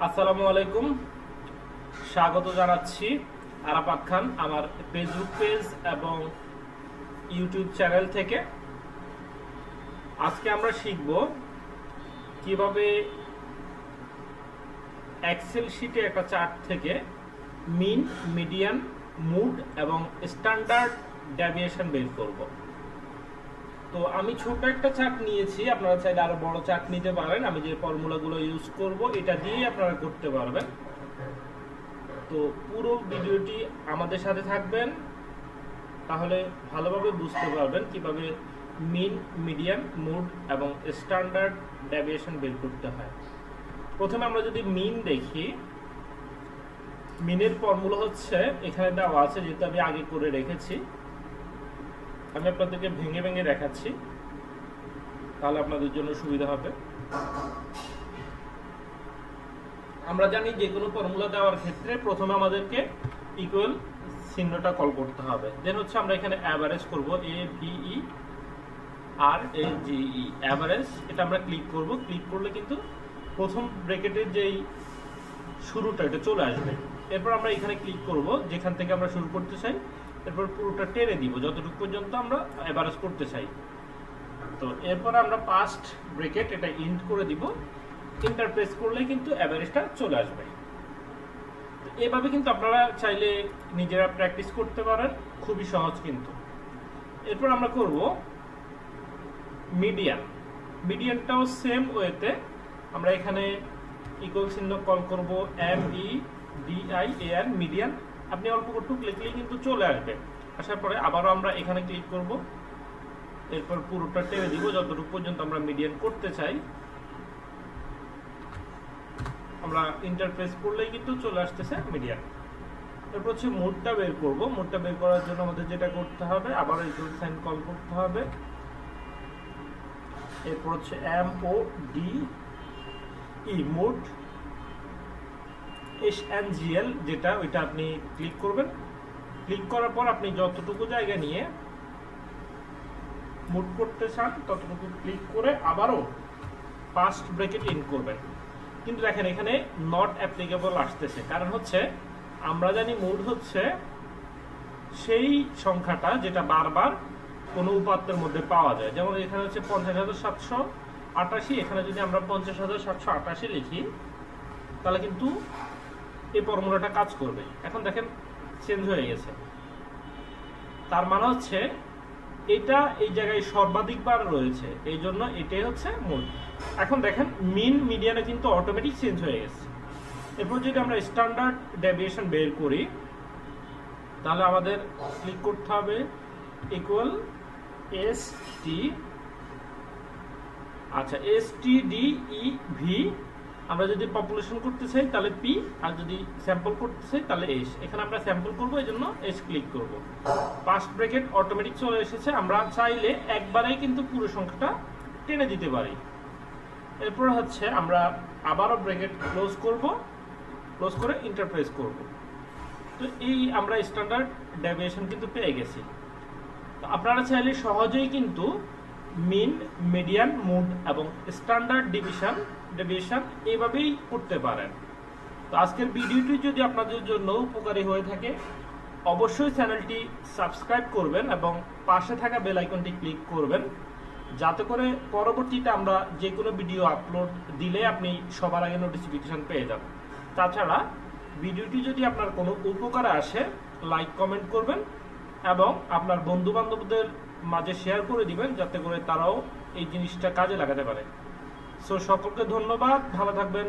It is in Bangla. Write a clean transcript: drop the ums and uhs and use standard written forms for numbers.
আসসালামু আলাইকুম, স্বাগত জানাচ্ছি আরাফাত খান আমার ফেসবুক পেজ এবং ইউটিউব চ্যানেল থেকে। আজকে আমরা শিখব কিভাবে এক্সেল শিটে একটা চার্ট থেকে মিন, মিডিয়ান, মুড এবং স্ট্যান্ডার্ড ডেভিয়েশন বের করব। তো আমি ছোট একটা চার্ট নিয়েছি, আপনারা চাইলে আরো বড় চার্ট নিতে পারেন। আমি যে ফর্মুলাগুলো ইউজ করব এটা দিয়ে আপনারা করতে পারবেন। তো পুরো ভিডিওটি আমাদের সাথে থাকবেন, তাহলে ভালোভাবে বুঝতে পারবেন কিভাবে মিন, মিডিয়ান, মুড এবং স্ট্যান্ডার্ড ডেভিয়েশন বের করতে হয়। প্রথমে আমরা যদি মিন দেখি, মিনের ফর্মুলা হচ্ছে এখানে দেওয়া আছে, যেহেতু আমি আগে করে রেখেছি। আমি আপনাদেরকে ভেঙে ভেঙে দেখাচ্ছি, তাহলে আপনাদের জন্য সুবিধা হবে। আমরা জানি যে কোনো ফর্মুলা দেওয়ার ক্ষেত্রে প্রথমে আমাদেরকে ইকুয়াল চিহ্নটা কল করতে হবে। দেন হচ্ছে আমরা এখানে অ্যাভারেজ করব, AVERAGE অ্যাভারেজ। এটা আমরা ক্লিক করব। ক্লিক করলে কিন্তু প্রথম ব্র্যাকেটের যেই শুরুটা এটা চলে আসবে। এরপর আমরা এখানে ক্লিক করব যেখান থেকে আমরা শুরু করতে চাই। এরপর পুরোটা টেনে দিব যতটুকু পর্যন্ত আমরা অ্যাভারেজ করতে চাই। তো এরপর আমরা ফার্স্ট ব্র্যাকেট এটা ইন্ট করে দিব। এন্টার প্রেস করলে কিন্তু অ্যাভারেজটা চলে আসবে। তো এভাবে কিন্তু আপনারা চাইলে নিজেরা প্র্যাকটিস করতে পারেন, খুবই সহজ কিন্তু। এরপর আমরা করব মিডিয়ান। মিডিয়ানটাও সেম ওয়েতে আমরা এখানে ইকুয়াল চিহ্ন কল করব, MEDIAN মিডিয়ান। আপনি অল্প একটু লিখলেই কিন্তু চলে আসবে। আসার পরে আবারও আমরা এখানে ক্লিক করব। এরপর পুরোটা টেনে দিব যতটুকু পর্যন্ত আমরা মিডিয়ান করতে চাই। আমরা ইন্টারপ্রেস করলেই কিন্তু চলে আসতেছে মিডিয়ান। এরপর হচ্ছে মুডটা বের করব। মুডটা বের করার জন্য আমাদের যেটা করতে হবে, আবার ইকুয়াল সাইন কল করতে হবে। এরপর হচ্ছে MODE মুড, SNGL যেটা, ওইটা আপনি ক্লিক করবেন। ক্লিক করার পর আপনি যতটুকু জায়গা নিয়ে মুড করতে চান ততটুকু ক্লিক করে আবারও ফার্স্ট ব্র্যাকেট ইন করবেন। কিন্তু দেখেন এখানে নট অ্যাপ্লিকেবল আসতেছে, কারণ হচ্ছে আমরা জানি মুড হচ্ছে সেই সংখ্যাটা যেটা বারবার কোনো উপাত্তের মধ্যে পাওয়া যায়। যেমন এখানে হচ্ছে 50,788, এখানে যদি আমরা 50,788 লিখি তাহলে কিন্তু এই ফর্মুলাটা কাজ করবে। এখন দেখেন চেঞ্জ হয়ে গেছে, তার মানে হচ্ছে এটা এই জায়গায় সর্বাধিকবার রয়েছে, এই জন্য এটাই হচ্ছে মূল। এখন দেখেন মিন, মিডিয়ানে কিন্তু অটোমেটিক চেঞ্জ হয়ে গেছে। এরপর যদি আমরা স্ট্যান্ডার্ড ডেভিয়েশন বের করি তাহলে আমাদের ক্লিক করতে হবে ইকুয়াল STDEV। আমরা যদি পপুলেশন করতে চাই তাহলে P, আর যদি স্যাম্পল করতে চাই তাহলে S। এখানে আমরা স্যাম্পল করব, এই জন্য S ক্লিক করব। ফার্স্ট ব্র্যাকেট অটোমেটিক চলে এসেছে। আমরা চাইলে একবারেই কিন্তু পুরো সংখ্যাটা টেনে দিতে পারি। এরপর হচ্ছে আমরা আবারও ব্র্যাকেট ক্লোজ করব, ক্লোজ করে ইন্টারপ্রেস করব। তো এই আমরা স্ট্যান্ডার্ড ডেভিয়েশন কিন্তু পেয়ে গেছি। তো আপনারা চাইলে সহজেই কিন্তু মিন, মিডিয়ান, মুড এবং স্ট্যান্ডার্ড ডেভিয়েশন এইভাবেই করতে পারেন। তো আজকের ভিডিওটি যদি আপনাদের জন্য উপকারী হয়ে থাকে অবশ্যই চ্যানেলটি সাবস্ক্রাইব করবেন এবং পাশে থাকা বেল আইকনটি ক্লিক করবেন, যাতে করে পরবর্তীতে আমরা যে কোনো ভিডিও আপলোড দিলে আপনি সবার আগে নোটিফিকেশন পেয়ে যাবেন। তাছাড়া ভিডিওটি যদি আপনার কোনো উপকারে আসে লাইক, কমেন্ট করবেন এবং আপনার বন্ধু বান্ধবদের মাঝে শেয়ার করে দিবেন, যাতে করে তারাও এই জিনিসটা কাজে লাগাতে পারে। সো সকলকে ধন্যবাদ, ভালো থাকবেন।